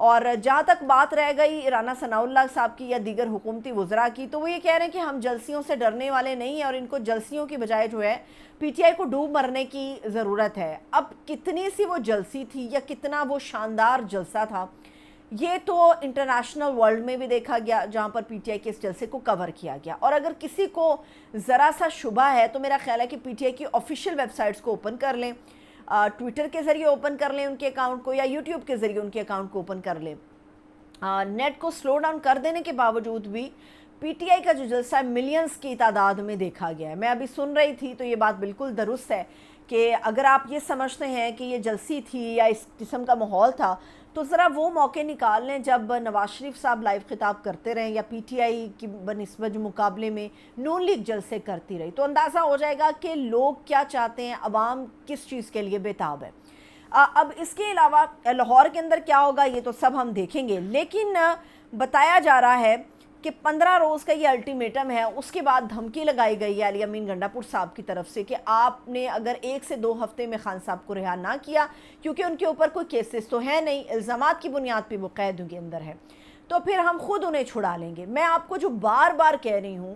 اور جہاں تک بات رہ گئی رانا ثناء اللہ صاحب کی یا دیگر حکومتی وزراء کی، تو وہ یہ کہہ رہے ہیں کہ ہم جلسیوں سے ڈرنے والے نہیں ہیں اور ان کو جلسیوں کی بجائے جو ہے پی ٹی آئی کو ڈوب مرنے کی ضرورت ہے۔ اب کتنی سی وہ جلسی تھی یا کتنا وہ شاندار جلسہ تھا، یہ تو انٹرنیشنل ورلڈ میں بھی دیکھا گیا جہاں پر پی ٹی آئی کے اس جلسے کو کور کیا گیا۔ اور اگر کسی کو ذرا سا شبہ ہے تو میرا خیال ہے کہ پی ٹی آئی کی آفیشیل ویب سائٹس کو اوپن کر لیں، ٹویٹر کے ذریعے اوپن کر لیں ان کے اکاؤنٹ کو، یا یوٹیوب کے ذریعے ان کے اکاؤنٹ کو اوپن کر لیں۔ نیٹ کو سلو ڈاؤن کر دینے کے باوجود بھی پی ٹی آئی کا جو جلسہ ہے ملینز کی تعداد میں دیکھا گیا ہے۔ میں ابھی سن رہی تھی تو یہ بات بالکل درست ہے کہ اگر آپ یہ سمجھتے ہیں کہ یہ جلسی تھی یا اس قسم کا ماحول تھا تو ذرا وہ موقع نکال لیں جب نواز شریف صاحب لائیو خطاب کرتے رہیں یا پی ٹی آئی کی بنسبت مقابلے میں نون لیگ جلسے کرتی رہی، تو اندازہ ہو جائے گا کہ لوگ کیا چاہتے ہیں، عوام کس چیز کے لیے بیتاب ہے۔ اب اس کے علاوہ لاہور کے اندر کیا ہوگا یہ تو سب ہم دیکھیں گے، لیکن بتایا جا رہا ہے کہ 15 روز کا یہ الٹیمیٹم ہے، اس کے بعد دھمکی لگائی گئی ہے علی امین گنڈاپور صاحب کی طرف سے کہ آپ نے اگر 1 سے 2 ہفتے میں خان صاحب کو رہا نہ کیا، کیونکہ ان کے اوپر کوئی کیسز تو ہے نہیں، الزامات کی بنیاد پہ وہ قید کے اندر ہے، تو پھر ہم خود انہیں چھڑا لیں گے۔ میں آپ کو جو بار بار کہہ رہی ہوں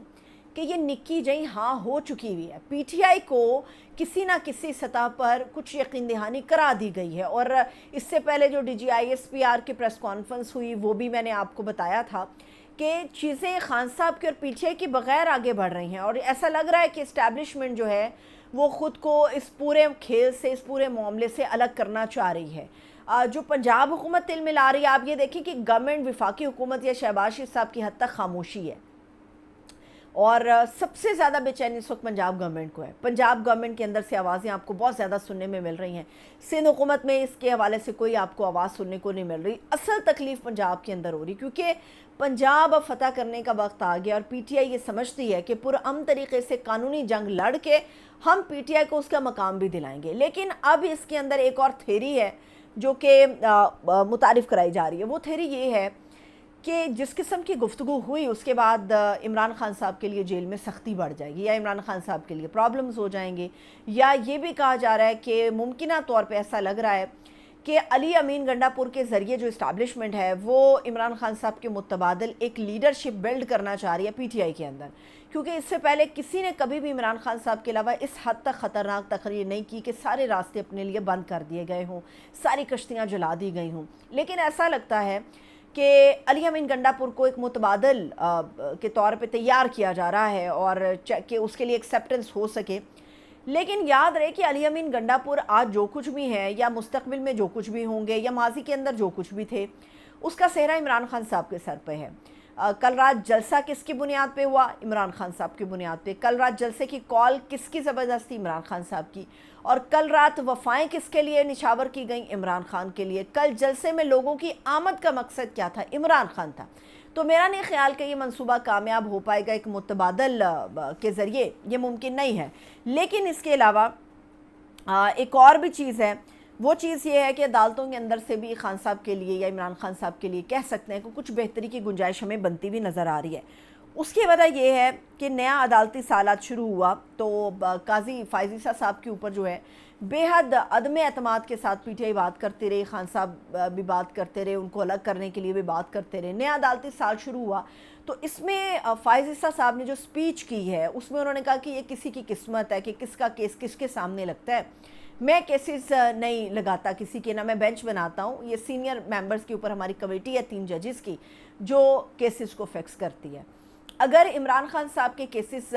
کہ یہ نکی جئی ہاں ہو چکی ہوئی ہے، پی ٹی آئی کو کسی نہ کسی سطح پر کچھ یقین دہانی کرا دی گئی ہے، اور اس سے پہلے جو D G I S P R کی پریس کانفرنس ہوئی وہ بھی میں نے آپ کو بتایا تھا کہ چیزیں خان صاحب کے اور پی ٹی آئی کے بغیر آگے بڑھ رہی ہیں، اور ایسا لگ رہا ہے کہ اسٹیبلشمنٹ جو ہے وہ خود کو اس پورے کھیل سے، اس پورے معاملے سے الگ کرنا چاہ رہی ہے۔ جو پنجاب حکومت دل میں لا رہی ہے، آپ یہ دیکھیں کہ گورنمنٹ، وفاقی حکومت یا شہباز شریف صاحب کی حد تک خاموشی ہے، اور سب سے زیادہ بے چینی اس وقت پنجاب گورنمنٹ کو ہے۔ پنجاب گورنمنٹ کے اندر سے آوازیں آپ کو بہت زیادہ سننے میں مل رہی ہیں، سندھ حکومت میں اس کے حوالے سے کوئی آپ کو آواز سننے کو نہیں مل رہی۔ اصل تکلیف پنجاب کے اندر ہو رہی، کیونکہ پنجاب اب فتح کرنے کا وقت آ گیا، اور پی ٹی آئی یہ سمجھتی ہے کہ پرامن طریقے سے قانونی جنگ لڑ کے ہم پی ٹی آئی کو اس کا مقام بھی دلائیں گے۔ لیکن اب اس کے اندر ایک اور تھیری ہے جو کہ متعارف کرائی جا رہی ہے، وہ تھیری یہ ہے کہ جس قسم کی گفتگو ہوئی اس کے بعد عمران خان صاحب کے لیے جیل میں سختی بڑھ جائے گی، یا عمران خان صاحب کے لیے پرابلمز ہو جائیں گے، یا یہ بھی کہا جا رہا ہے کہ ممکنہ طور پہ ایسا لگ رہا ہے کہ علی امین گنڈاپور کے ذریعے جو اسٹیبلشمنٹ ہے وہ عمران خان صاحب کے متبادل ایک لیڈرشپ بلڈ کرنا چاہ رہی ہے پی ٹی آئی کے اندر، کیونکہ اس سے پہلے کسی نے کبھی بھی عمران خان صاحب کے علاوہ اس حد تک خطرناک تقریر نہیں کی کہ سارے راستے اپنے لیے بند کر دیے گئے ہوں، ساری کشتیاں جلا دی گئی ہوں۔ لیکن ایسا لگتا ہے کہ علی امین گنڈاپور کو ایک متبادل کے طور پہ تیار کیا جا رہا ہے، اور کہ اس کے لیے ایکسیپٹنس ہو سکے۔ لیکن یاد رہے کہ علی امین گنڈاپور آج جو کچھ بھی ہیں، یا مستقبل میں جو کچھ بھی ہوں گے، یا ماضی کے اندر جو کچھ بھی تھے، اس کا سہرا عمران خان صاحب کے سر پہ ہے۔ کل رات جلسہ کس کی بنیاد پہ ہوا؟ عمران خان صاحب کی بنیاد پہ۔ کل رات جلسے کی کال کس کی زبردستی؟ عمران خان صاحب کی۔ اور کل رات وفائیں کس کے لیے نچھاور کی گئیں؟ عمران خان کے لیے۔ کل جلسے میں لوگوں کی آمد کا مقصد کیا تھا؟ عمران خان تھا۔ تو میرا نہیں خیال کہ یہ منصوبہ کامیاب ہو پائے گا ایک متبادل کے ذریعے، یہ ممکن نہیں ہے۔ لیکن اس کے علاوہ ایک اور بھی چیز ہے، وہ چیز یہ ہے کہ عدالتوں کے اندر سے بھی خان صاحب کے لیے یا عمران خان صاحب کے لیے کہہ سکتے ہیں کہ کچھ بہتری کی گنجائش ہمیں بنتی ہوئی نظر آ رہی ہے۔ اس کی وجہ یہ ہے کہ نیا عدالتی سالات شروع ہوا تو قاضی فائز عیسیٰ صاحب کے اوپر جو ہے بے حد عدم اعتماد کے ساتھ پی ٹی آئی بات کرتے رہے، خان صاحب بھی بات کرتے رہے، ان کو الگ کرنے کے لیے بھی بات کرتے رہے۔ نیا عدالتی سال شروع ہوا تو اس میں فائز عیسیٰ صاحب نے جو سپیچ کی ہے اس میں انہوں نے کہا کہ یہ کسی کی قسمت ہے کہ کس کا کیس کس کے سامنے لگتا ہے۔ میں کیسز نہیں لگاتا کسی کے، نہ میں بینچ بناتا ہوں، یہ سینئر ممبرز کے اوپر ہماری کمیٹی ہے 3 ججز کی جو کیسز کو فکس کرتی ہے۔ اگر عمران خان صاحب کے کیسز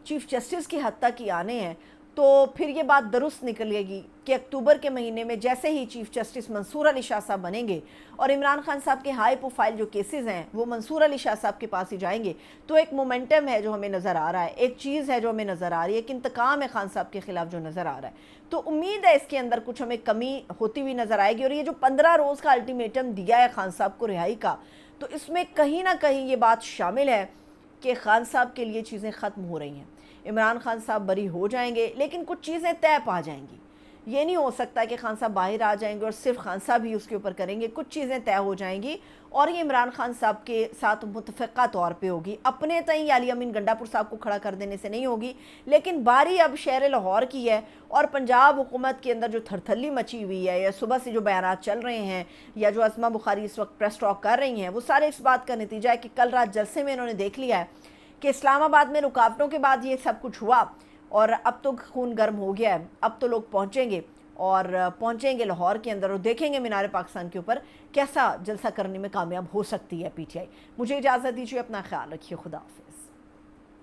چیف جسٹس کی حد تک ہی آنے ہیں تو پھر یہ بات درست نکلے گی کہ اکتوبر کے مہینے میں جیسے ہی چیف جسٹس منصور علی شاہ صاحب بنیں گے اور عمران خان صاحب کے ہائی پروفائل جو کیسز ہیں وہ منصور علی شاہ صاحب کے پاس ہی جائیں گے، تو ایک مومنٹم ہے جو ہمیں نظر آ رہا ہے، ایک چیز ہے جو ہمیں نظر آ رہی ہے، ایک انتقام ہے خان صاحب کے خلاف جو نظر آ رہا ہے۔ تو امید ہے اس کے اندر کچھ ہمیں کمی ہوتی ہوئی نظر آئے گی، اور یہ جو 15 روز کا الٹیمیٹم دیا ہے خان صاحب کو رہائی کا، تو اس میں کہیں نہ کہیں یہ بات شامل ہے کہ خان صاحب کے لیے چیزیں ختم ہو رہی ہیں۔ عمران خان صاحب بری ہو جائیں گے لیکن کچھ چیزیں طے پا جائیں گی۔ یہ نہیں ہو سکتا کہ خان صاحب باہر آ جائیں گے اور صرف خان صاحب ہی اس کے اوپر کریں گے، کچھ چیزیں طے ہو جائیں گی اور یہ عمران خان صاحب کے ساتھ متفقہ طور پہ ہوگی، اپنے تئیں علی امین گنڈا پور صاحب کو کھڑا کر دینے سے نہیں ہوگی، لیکن باری اب شہر لاہور کی ہے اور پنجاب حکومت کے اندر جو تھرتھلی مچی ہوئی ہے، یا صبح سے جو بیانات چل رہے ہیں، یا جو اسما بخاری اس وقت پریس ٹاک کر رہی ہیں، وہ سارے اس بات کا نتیجہ ہے کہ کل رات جلسے میں انہوں نے دیکھ لیا ہے کہ اسلام آباد میں رکاوٹوں کے بعد یہ سب کچھ ہوا اور اب تو خون گرم ہو گیا ہے، اب تو لوگ پہنچیں گے اور پہنچیں گے لاہور کے اندر اور دیکھیں گے مینار پاکستان کے اوپر کیسا جلسہ کرنے میں کامیاب ہو سکتی ہے پی ٹی آئی۔ مجھے اجازت دیجیے، اپنا خیال رکھیے، خدا حافظ۔